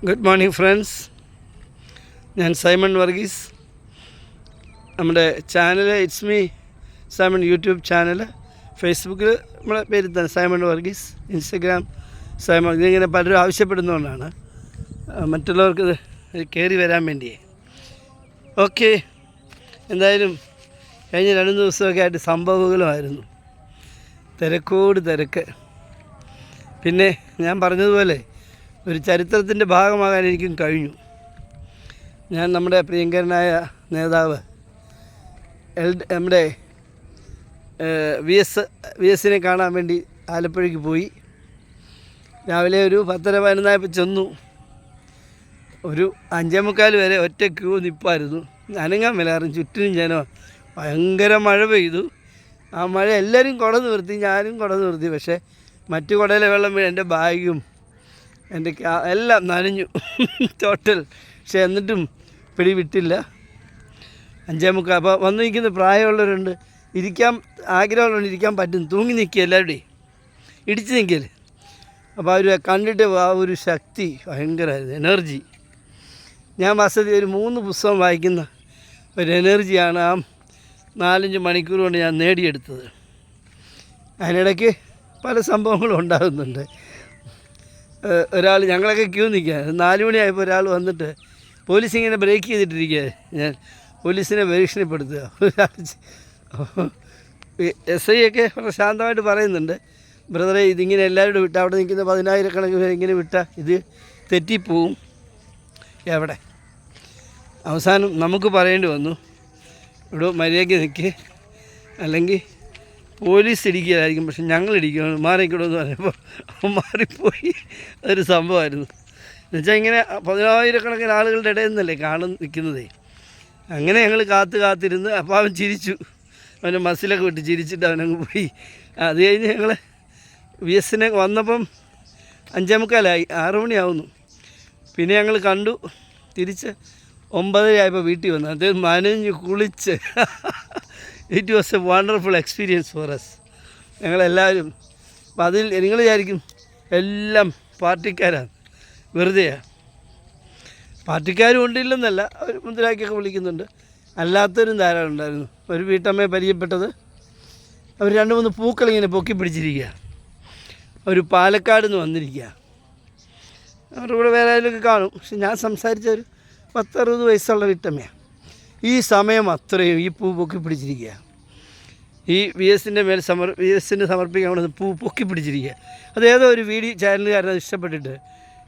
Good morning friends. ഞാൻ Simon Varghese. നമ്മുടെ channel it's me Simon YouTube channel, ഫേസ്ബുക്കിൽ നമ്മളെ പേരിൽ തന്നെ സൈമൺ വർഗീസ്, ഇൻസ്റ്റഗ്രാം സൈമൺ. ഇതിങ്ങനെ പലരും ആവശ്യപ്പെടുന്നതുകൊണ്ടാണ് മറ്റുള്ളവർക്ക് കയറി വരാൻ വേണ്ടിയേ. ഓക്കെ, എന്തായാലും കഴിഞ്ഞ 2 ദിവസമൊക്കെ ആയിട്ട് സംഭവങ്ങളുമായിരുന്നു, തിരക്കോട് തിരക്ക്. പിന്നെ ഞാൻ പറഞ്ഞതുപോലെ ഒരു ചരിത്രത്തിൻ്റെ ഭാഗമാകാൻ എനിക്കും കഴിഞ്ഞു. ഞാൻ നമ്മുടെ പ്രിയങ്കരനായ നേതാവ് നമ്മുടെ വി എസിനെ കാണാൻ വേണ്ടി ആലപ്പുഴയ്ക്ക് പോയി. രാവിലെ ഒരു 10:15 ചെന്നു. ഒരു 5:45 വരെ ഒറ്റ ക്യൂ നിൽപ്പായിരുന്നു. അനങ്ങാൻ മേലായിരുന്നു. ചുറ്റിനും ജനം. ഭയങ്കര മഴ പെയ്തു. ആ മഴ എല്ലാവരും കുട നിർത്തി, ഞാനും കുട നിർത്തി. പക്ഷേ മറ്റു കുടയിലെ വെള്ളം വീണ് എൻ്റെ ബാഗും എൻ്റെ എല്ലാം നനഞ്ഞു ടോട്ടൽ. പക്ഷേ എന്നിട്ടും പിടി വിട്ടില്ല. 5:45. അപ്പോൾ വന്ന് നിൽക്കുന്ന പ്രായമുള്ളവരുണ്ട്, ഇരിക്കാൻ ആഗ്രഹമുള്ളവരുണ്ട്, ഇരിക്കാൻ പറ്റും. തൂങ്ങി നിൽക്കുക എല്ലാവരുടെയും, ഇടിച്ച് നിൽക്കൽ. അപ്പോൾ അവർ കണ്ടിട്ട് ആ ഒരു ശക്തി ഭയങ്കരമായിരുന്നു, എനർജി. ഞാൻ മാസത്തിൽ ഒരു 3 പുസ്തകം വായിക്കുന്ന ഒരു എനർജിയാണ് ആ 4-5 മണിക്കൂർ കൊണ്ട് ഞാൻ നേടിയെടുത്തത്. അതിനിടയ്ക്ക് പല സംഭവങ്ങളും ഉണ്ടാകുന്നുണ്ട്. ഒരാൾ, ഞങ്ങളൊക്കെ ക്യൂ നിൽക്കുക, 4 മണിയായപ്പോൾ ഒരാൾ വന്നിട്ട് പോലീസ് ഇങ്ങനെ ബ്രേക്ക് ചെയ്തിട്ടിരിക്കുക. ഞാൻ പോലീസിനെ ഭീഷണിപ്പെടുത്തുക. SI ഒക്കെ വളരെ ശാന്തമായിട്ട് പറയുന്നുണ്ട്, ബ്രദറെ ഇതിങ്ങനെ എല്ലാവരും വിട്ടാൽ അവിടെ നിൽക്കുന്ന 10,000-കണക്കിന് പേര് ഇങ്ങനെ വിട്ടാൽ ഇത് തെറ്റിപ്പോവും. എവിടെ അവസാനം നമുക്ക് പറയേണ്ടി വന്നു, ഇവിടെ മര്യാദയ്ക്ക് നിൽക്കുക, അല്ലെങ്കിൽ പോലീസ് ഇടിക്കുകയായിരിക്കും. പക്ഷെ ഞങ്ങൾ ഇടിക്കണം, മാറിക്കണമെന്ന് പറഞ്ഞപ്പോൾ മാറിപ്പോയി. അതൊരു സംഭവമായിരുന്നു. എന്നുവെച്ചാൽ ഇങ്ങനെ 10,000-കണക്കിന് ആളുകളുടെ ഇടയിൽ നിന്നല്ലേ നിൽക്കുന്നതേ. അങ്ങനെ ഞങ്ങൾ കാത്തിരുന്ന്. അപ്പോൾ അവൻ ചിരിച്ചു, അവൻ്റെ മസിലൊക്കെ വിട്ട് ചിരിച്ചിട്ട് അവനങ്ങ് പോയി. അത് കഴിഞ്ഞ് ഞങ്ങൾ വി എസിനെ വന്നപ്പം 5:45, 6 മണിയാവുന്നു. പിന്നെ ഞങ്ങൾ കണ്ടു. തിരിച്ച് 9:30 ആയപ്പോൾ വീട്ടിൽ വന്നു. അദ്ദേഹം നനഞ്ഞ് കുളിച്ച്. It was a wonderful experience for us, ഞങ്ങളെല്ലാവരും. അപ്പം അതിൽ നിങ്ങൾ വിചാരിക്കും എല്ലാം പാർട്ടിക്കാരാണ്, വെറുതെയാണ്. പാർട്ടിക്കാരും ഉണ്ടില്ലെന്നല്ല, അവർ മുദ്രാക്കിയൊക്കെ വിളിക്കുന്നുണ്ട്. അല്ലാത്തവരും ധാരാളം ഉണ്ടായിരുന്നു. ഒരു വീട്ടമ്മയെ പരിചയപ്പെട്ടത്, അവർ 2-3 പൂക്കളിങ്ങനെ പൊക്കി പിടിച്ചിരിക്കുക. അവർ പാലക്കാട് നിന്ന് വന്നിരിക്കുക. അവരുടെ കൂടെ വേറെ ആരെങ്കിലുമൊക്കെ കാണും. പക്ഷെ ഞാൻ സംസാരിച്ച ഒരു 10-60 വയസ്സുള്ള വീട്ടമ്മയാണ്. ഈ സമയം അത്രയും ഈ പൂ പൊക്കി പിടിച്ചിരിക്കുക. ഈ വി എസിൻ്റെ മേൽ സമർപ്പിക്കാൻ കൊണ്ട് പൂ പൊക്കി പിടിച്ചിരിക്കുക. അതേതോ ഒരു വീഡിയോ ചാനലുകാരനത് ഇഷ്ടപ്പെട്ടിട്ട്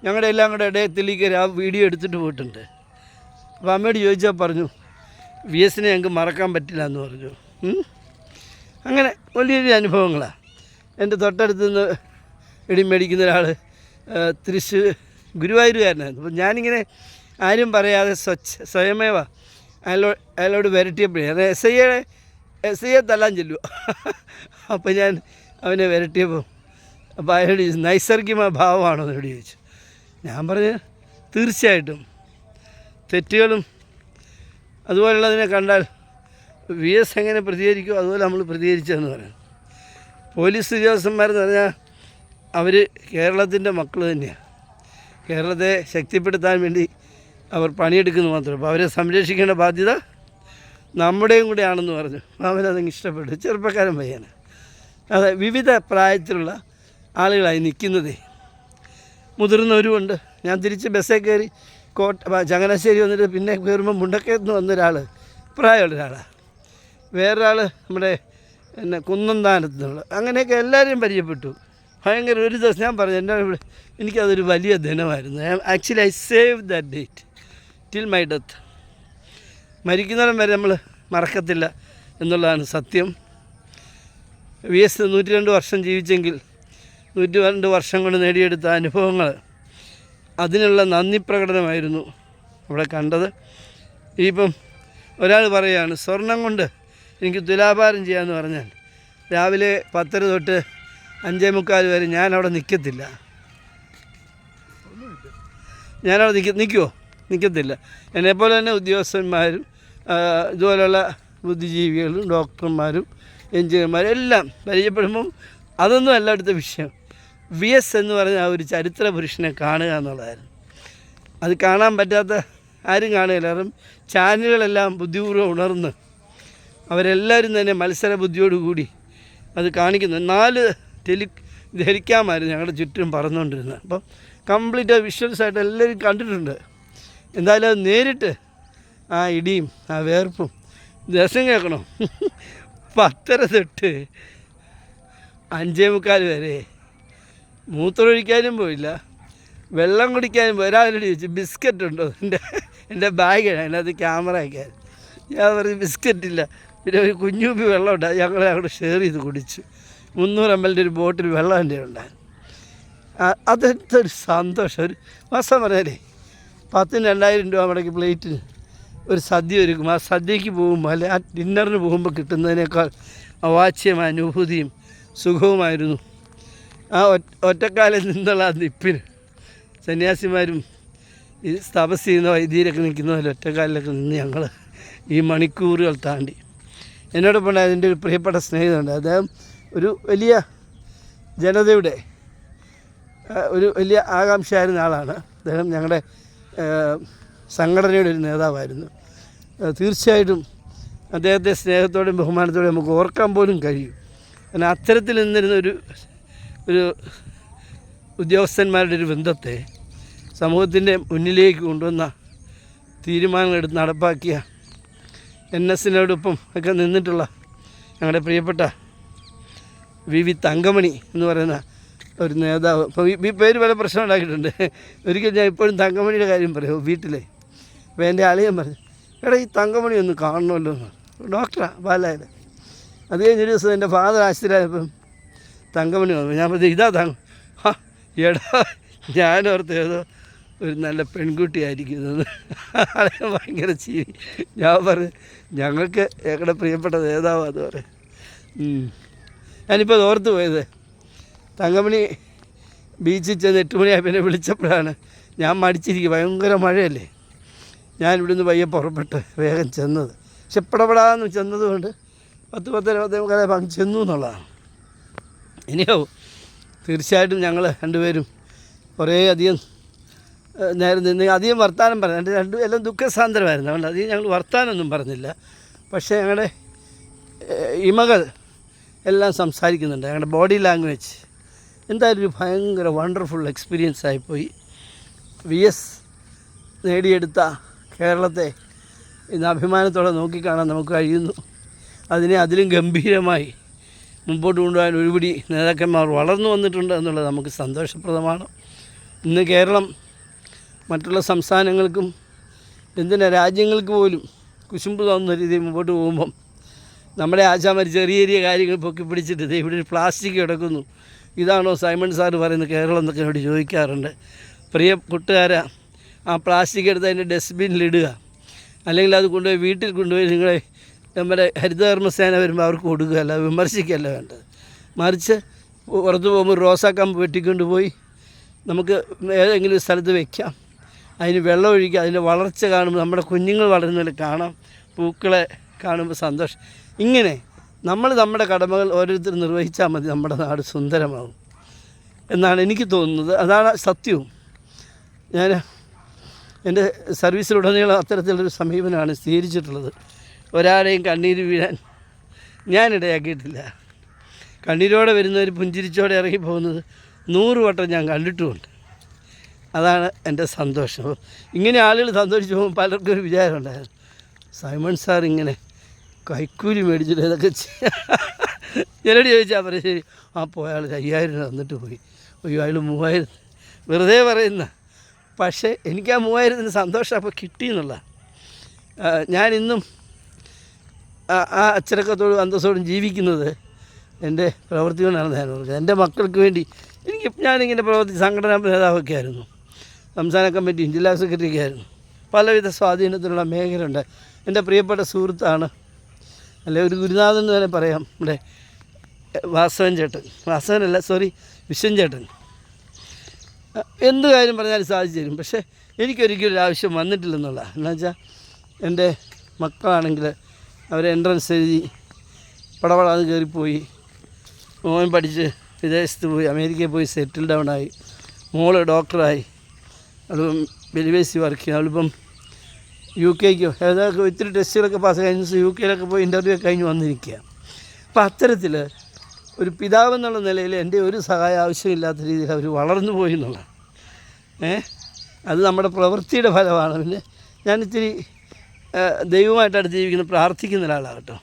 ഞങ്ങളുടെ എല്ലാം കൂടെ ഇടയത്തിലേക്ക് ആ വീഡിയോ എടുത്തിട്ട് പോയിട്ടുണ്ട്. അപ്പോൾ അമ്മയോട് ചോദിച്ചാൽ പറഞ്ഞു, വി എസിനെ ഞങ്ങൾക്ക് മറക്കാൻ പറ്റില്ല എന്ന് പറഞ്ഞു. അങ്ങനെ വലിയൊരു അനുഭവങ്ങളാണ്. എൻ്റെ തൊട്ടടുത്ത് നിന്ന് ഇടി മേടിക്കുന്ന ഒരാൾ ഗുരുവായൂരുകാരനായിരുന്നു. അപ്പോൾ ഞാനിങ്ങനെ ആരും പറയാതെ സ്വയമേവ അയാളോട് വരട്ടിയപ്പോഴേ, അത് എസ് ഐയെ തല്ലാൻ ചെല്ലുക. അപ്പോൾ ഞാൻ അവനെ വരട്ടിയപ്പോൾ അപ്പോൾ അയാളോട് ചോദിച്ചു, നൈസർഗികമായ ഭാവമാണോ എന്നോട് ചോദിച്ചു. ഞാൻ പറഞ്ഞു, തീർച്ചയായിട്ടും തെറ്റുകളും അതുപോലുള്ളതിനെ കണ്ടാൽ വി എസ് എങ്ങനെ പ്രതികരിക്കുമോ അതുപോലെ നമ്മൾ പ്രതികരിച്ചതെന്ന് പറയും. പോലീസ് ഉദ്യോഗസ്ഥന്മാരെന്ന് പറഞ്ഞാൽ അവർ കേരളത്തിൻ്റെ മക്കൾ തന്നെയാണ്. കേരളത്തെ ശക്തിപ്പെടുത്താൻ വേണ്ടി അവർ പണിയെടുക്കുന്നു മാത്രം. അപ്പോൾ അവരെ സംരക്ഷിക്കേണ്ട ബാധ്യത നമ്മുടെയും കൂടെ ആണെന്ന് പറഞ്ഞു. അവനതങ്ങ് ഇഷ്ടപ്പെട്ടു. ചെറുപ്പക്കാരൻ പയ്യന്. അതെ, വിവിധ പ്രായത്തിലുള്ള ആളുകളായി നിൽക്കുന്നതേ. മുതിർന്നവരുമുണ്ട്. ഞാൻ തിരിച്ച് ബസ്സിൽ കയറി ചങ്ങനാശ്ശേരി വന്നിട്ട് പിന്നെ കയറുമ്പോൾ മുണ്ടക്കയത്ത് നിന്ന് വന്നൊരാൾ, പ്രായമുള്ള ഒരാളാണ്. വേറൊരാൾ നമ്മുടെ കുന്നന്താനത്ത് നിന്നുള്ള. അങ്ങനെയൊക്കെ എല്ലാവരെയും പരിചയപ്പെട്ടു. ഭയങ്കര. ഒരു ദിവസം ഞാൻ പറഞ്ഞു, എനിക്കതൊരു വലിയ ദിനമായിരുന്നു. Actually I save that date till my death. മരിക്കുന്നിടം വരെ നമ്മൾ മറക്കത്തില്ല എന്നുള്ളതാണ് സത്യം. വി എസ് 102 വർഷം ജീവിച്ചെങ്കിൽ 102 വർഷം കൊണ്ട് നേടിയെടുത്ത അനുഭവങ്ങൾ, അതിനുള്ള നന്ദി പ്രകടനമായിരുന്നു അവിടെ കണ്ടത്. ഇപ്പം ഒരാൾ പറയുകയാണ്, സ്വർണം കൊണ്ട് എനിക്ക് തുലാഭാരം ചെയ്യാമെന്ന് പറഞ്ഞാൽ രാവിലെ 10 തൊട്ട് 5:45 വരെ ഞാനവിടെ നിൽക്കത്തില്ല. ഞാനവിടെ നിൽക്കുമോ? നിൽക്കത്തില്ല. എന്നെപ്പോലെ തന്നെ ഉദ്യോഗസ്ഥന്മാരും ഇതുപോലെയുള്ള ബുദ്ധിജീവികളും ഡോക്ടർമാരും എഞ്ചിനീയർമാരും എല്ലാം പരിചയപ്പെടുമ്പം അതൊന്നും അല്ല അടുത്ത വിഷയം. വി എസ് എന്ന് പറഞ്ഞ ആ ഒരു ചരിത്ര പുരുഷനെ കാണുക എന്നുള്ളതായിരുന്നു. അത് കാണാൻ പറ്റാത്ത ആരും കാണുകയില്ല. കാരണം ചാനലുകളെല്ലാം ബുദ്ധിപൂർവ്വം ഉണർന്ന് അവരെല്ലാവരും തന്നെ മത്സര ബുദ്ധിയോടുകൂടി അത് കാണിക്കുന്നു. 4 ധരിക്കാമായിരുന്നു ഞങ്ങളുടെ ചുറ്റും പറന്നുകൊണ്ടിരുന്നത്. അപ്പം കംപ്ലീറ്റ് വിഷ്വൽസായിട്ട് എല്ലാവരും കണ്ടിട്ടുണ്ട്. എന്തായാലും അത് നേരിട്ട് ആ ഇടിയും ആ വേർപ്പും രസം കേൾക്കണം. 10:30 തൊട്ട് 5:45 വരെ മൂത്രമൊഴിക്കാനും പോയില്ല, വെള്ളം കുടിക്കാനും പോയി. ഒരാളോട് ചോദിച്ചു ബിസ്ക്കറ്റ് ഉണ്ടോ, എൻ്റെ ബാഗാണ് അതിനകത്ത് ക്യാമറ വയ്ക്കാൻ. ഞാൻ പറഞ്ഞു ബിസ്ക്കറ്റില്ല. പിന്നെ ഒരു കുഞ്ഞുപ്പി വെള്ളം ഉണ്ടായി, ഞങ്ങൾ അങ്ങോട്ട് ഷെയർ ചെയ്ത് കുടിച്ചു. 300 ml ഒരു ബോട്ടിൽ വെള്ളം എൻ്റെ ഉണ്ടായി. അതെന്തൊരു സന്തോഷം. ഒരു മാസം പറഞ്ഞാലേ 10,000-2,000 രൂപ മുടക്കി പ്ലേറ്റിന് ഒരു സദ്യ ഒരുക്കും. ആ സദ്യയ്ക്ക് പോകുമ്പോൾ അല്ലെ ആ ഡിന്നറിന് പോകുമ്പോൾ കിട്ടുന്നതിനേക്കാൾ അവാച്യമായ അനുഭൂതിയും സുഖവുമായിരുന്നു ആ ഒറ്റക്കാലിൽ നിന്നുള്ള ആ നിപ്പിന്. സന്യാസിമാരും ഈ തപസ് ചെയ്യുന്ന വൈദ്യരൊക്കെ നിൽക്കുന്നതിൽ ഒറ്റക്കാലിലൊക്കെ നിന്ന് ഞങ്ങൾ ഈ മണിക്കൂറുകൾ താണ്ടി. എന്നോടൊപ്പം അതിൻ്റെ ഒരു പ്രിയപ്പെട്ട സ്നേഹിതനുണ്ട്. അദ്ദേഹം ഒരു വലിയ ജനതയുടെ ഒരു വലിയ ആകാംക്ഷയായിരുന്ന ആളാണ്. അദ്ദേഹം ഞങ്ങളുടെ സംഘടനയുടെ ഒരു നേതാവായിരുന്നു. തീർച്ചയായിട്ടും അദ്ദേഹത്തെ സ്നേഹത്തോടെയും ബഹുമാനത്തോടെയും നമുക്ക് ഓർക്കാൻ പോലും കഴിയും. കാരണം അത്തരത്തിൽ നിന്നിരുന്ന ഒരു ഉദ്യോഗസ്ഥന്മാരുടെ ഒരു ബന്ധത്തെ സമൂഹത്തിൻ്റെ മുന്നിലേക്ക് കൊണ്ടുവന്ന തീരുമാനങ്ങളെടുത്ത് നടപ്പാക്കിയ NSനോടൊപ്പം ഒക്കെ നിന്നിട്ടുള്ള ഞങ്ങളുടെ പ്രിയപ്പെട്ട വി തങ്കമണി എന്ന് പറയുന്ന ഒരു നേതാവ്. അപ്പോൾ ഈ പേര് പല പ്രശ്നം ഉണ്ടാക്കിയിട്ടുണ്ട്. ഒരിക്കൽ ഞാൻ ഇപ്പോഴും തങ്കമണിയുടെ കാര്യം പറയുമോ വീട്ടിലെ. അപ്പോൾ എൻ്റെ അളിയൻ പറഞ്ഞു, എടാ ഈ തങ്കമണി ഒന്ന് കാണണമല്ലോ എന്ന്. ഡോക്ടറാണ് പാലായത്. അത് കഴിഞ്ഞൊരു ദിവസം എൻ്റെ ഫാദർ ആശുപത്രിയായപ്പം തങ്കമണി വന്നു. ഞാൻ പറഞ്ഞു ഇതാ എടാ ഞാനോർത്ത് ഏതോ ഒരു നല്ല പെൺകുട്ടിയായിരിക്കുന്നത്. അളിയൻ ഭയങ്കര ചിരി. ഞാൻ പറഞ്ഞു ഞങ്ങൾക്ക് ഞങ്ങളുടെ പ്രിയപ്പെട്ട നേതാവ് അത് പറയും. ഞാനിപ്പോൾ അത് ഓർത്ത് പോയത്, തങ്കമണി ബീച്ചിൽ ചെന്ന് 8 മണിയായപ്പോൾ എന്നെ വിളിച്ചപ്പോഴാണ്. ഞാൻ മടിച്ചിരിക്കും, ഭയങ്കര മഴയല്ലേ. ഞാൻ ഇവിടുന്ന് പയ്യെ പുറപ്പെട്ട് വേഗം ചെന്നത്. പക്ഷെ പടപടാന്ന് ചെന്നതുകൊണ്ട് 10-10:15 ചെന്നു എന്നുള്ളതാണ്. ഇനിയോ തീർച്ചയായിട്ടും ഞങ്ങൾ രണ്ടുപേരും കുറേ അധികം നേരം നിന്ന് അധികം വർത്തമാനം പറഞ്ഞു. എല്ലാം ദുഃഖസാന്ദ്രമായിരുന്നു. അതുകൊണ്ട് അധികം ഞങ്ങൾ വർത്തമാനമൊന്നും പറഞ്ഞില്ല. പക്ഷേ ഞങ്ങളുടെ ഇമകൾ എല്ലാം സംസാരിക്കുന്നുണ്ട്. ഞങ്ങളുടെ ബോഡി ലാംഗ്വേജ് എന്തായാലും ഒരു ഭയങ്കര വണ്ടർഫുൾ എക്സ്പീരിയൻസ് ആയിപ്പോയി. VS നേടിയെടുത്ത കേരളത്തെ ഇന്ന് അഭിമാനത്തോടെ നോക്കിക്കാണാൻ നമുക്ക് കഴിയുന്നു. അതിനെ അതിലും ഗംഭീരമായി മുമ്പോട്ട് കൊണ്ടുപോകാൻ ഒരുപിടി നേതാക്കന്മാർ വളർന്നു വന്നിട്ടുണ്ട് എന്നുള്ളത് നമുക്ക് സന്തോഷപ്രദമാണ്. ഇന്ന് കേരളം മറ്റുള്ള സംസ്ഥാനങ്ങൾക്കും രാജ്യങ്ങൾക്ക് പോലും കുശുമ്പ് തോന്നുന്ന രീതിയിൽ മുമ്പോട്ട് പോകുമ്പം നമ്മുടെ ആശാമാർ ചെറിയ ചെറിയ കാര്യങ്ങൾ പൊക്കി പിടിച്ചിട്ട് ഇവിടെ ഒരു പ്ലാസ്റ്റിക് കിടക്കുന്നു, ഇതാണോ സൈമൺ സാറ് പറയുന്നത് കേരളം എന്നൊക്കെ എന്നോട് ചോദിക്കാറുണ്ട്. പ്രിയ കൂട്ടുകാരാ, ആ പ്ലാസ്റ്റിക് എടുത്ത് അതിൻ്റെ ഡസ്റ്റ്ബിന്നിലിടുക, അല്ലെങ്കിൽ അത് കൊണ്ടുപോയി വീട്ടിൽ കൊണ്ടുപോയി നിങ്ങളെ നമ്മുടെ ഹരിതകർമ്മസേന വരുമ്പോൾ അവർക്ക് കൊടുക്കുക, അല്ല വിമർശിക്കുകയല്ല വേണ്ടത്. മറിച്ച് പുറത്ത് പോകുമ്പോൾ റോസാക്കമ്പ് വെട്ടിക്കൊണ്ട് പോയി നമുക്ക് ഏതെങ്കിലും സ്ഥലത്ത് വയ്ക്കാം, അതിന് വെള്ളം ഒഴിക്കുക, അതിൻ്റെ വളർച്ച കാണുമ്പോൾ നമ്മുടെ കുഞ്ഞുങ്ങൾ വളരുന്നതിൽ കാണാം, പൂക്കളെ കാണുമ്പോൾ സന്തോഷം. ഇങ്ങനെ നമ്മൾ നമ്മുടെ കടമകൾ ഓരോരുത്തരും നിർവഹിച്ചാൽ മതി, നമ്മുടെ നാട് സുന്ദരമാകും എന്നാണ് എനിക്ക് തോന്നുന്നത്. അതാണ് സത്യവും. ഞാൻ എൻ്റെ സർവീസിലുടനീളം അത്തരത്തിലുള്ളൊരു സമീപനമാണ് സ്വീകരിച്ചിട്ടുള്ളത്. ഒരാളെയും കണ്ണീര് വീഴാൻ ഞാനിടയാക്കിയിട്ടില്ല. കണ്ണീരോടെ വരുന്നവർ പുഞ്ചിരിച്ചോടെ ഇറങ്ങി പോകുന്നത് 100 വട്ടം ഞാൻ കണ്ടിട്ടുമുണ്ട്. അതാണ് എൻ്റെ സന്തോഷം. ഇങ്ങനെ ആളുകൾ സന്തോഷിച്ച് പോകുമ്പോൾ പലർക്കും ഒരു വിചാരം ഉണ്ടായിരുന്നു, സൈമൺ സാർ ഇങ്ങനെ കൈക്കൂലി മേടിച്ചിട്ട് ഇതൊക്കെ എന്നോട് ചോദിച്ചാൽ പറയും ശരി, ആ പോയ ആൾ 5,000 രൂപ തന്നിട്ട് പോയി, അയ്യോ അയാൾ 3,000 വെറുതെ പറയുന്ന. പക്ഷേ എനിക്ക് ആ 3,000 സന്തോഷം അപ്പോൾ കിട്ടിയെന്നുള്ള. ഞാനിന്നും ആ അച്ചടക്കത്തോടും അന്തസ്സോടും ജീവിക്കുന്നത് എൻ്റെ പ്രവൃത്തി കൊണ്ടാണ്. ഞാൻ പറഞ്ഞത് എൻ്റെ മക്കൾക്ക് വേണ്ടി ഞാനിങ്ങനെ സംഘടനാ നേതാവൊക്കെ ആയിരുന്നു, സംസ്ഥാന കമ്മിറ്റിയും ജില്ലാ സെക്രട്ടറിയൊക്കെ ആയിരുന്നു, പലവിധ സ്വാധീനത്തിലുള്ള മേഖലയുണ്ട്. എൻ്റെ പ്രിയപ്പെട്ട സുഹൃത്താണ്, അല്ലെ ഒരു ഗുരുനാഥൻ എന്ന് തന്നെ പറയാം, ഇവിടെ വിശ്വൻ ചേട്ടൻ എന്ത് കാര്യം പറഞ്ഞാലും സാധിച്ചു തരും. പക്ഷേ എനിക്കൊരിക്കലും ഒരു ആവശ്യം വന്നിട്ടില്ലെന്നുള്ള. എന്നുവെച്ചാൽ എൻ്റെ മക്കളാണെങ്കിൽ അവർ എൻട്രൻസ് എഴുതി പടപടാന്ന് കയറിപ്പോയി, മോൻ പഠിച്ച് വിദേശത്ത് പോയി, അമേരിക്കയിൽ പോയി സെറ്റിൽ ഡൗണായി, മോള് ഡോക്ടറായി. അവളിപ്പം വെലിവേസി വർക്ക് ചെയ്യുക. അവളിപ്പം UK ഏതൊക്കെ ഇത്തിരി ടെസ്റ്റുകളൊക്കെ പാസ് കഴിഞ്ഞ UK പോയി ഇൻ്റർവ്യൂ ഒക്കെ കഴിഞ്ഞ് വന്നിരിക്കുക. അപ്പം അത്തരത്തിൽ ഒരു പിതാവെന്നുള്ള നിലയിൽ എൻ്റെ ഒരു സഹായം ആവശ്യമില്ലാത്ത രീതിയിൽ അവർ വളർന്നു പോയി എന്നുള്ളതാണ്. അത് നമ്മുടെ പ്രവൃത്തിയുടെ ഫലമാണ്. പിന്നെ ഞാനിത്തിരി ദൈവമായിട്ട് അടുത്ത് ജീവിക്കുന്ന പ്രാർത്ഥിക്കുന്ന ഒരാളാണ് കേട്ടോ.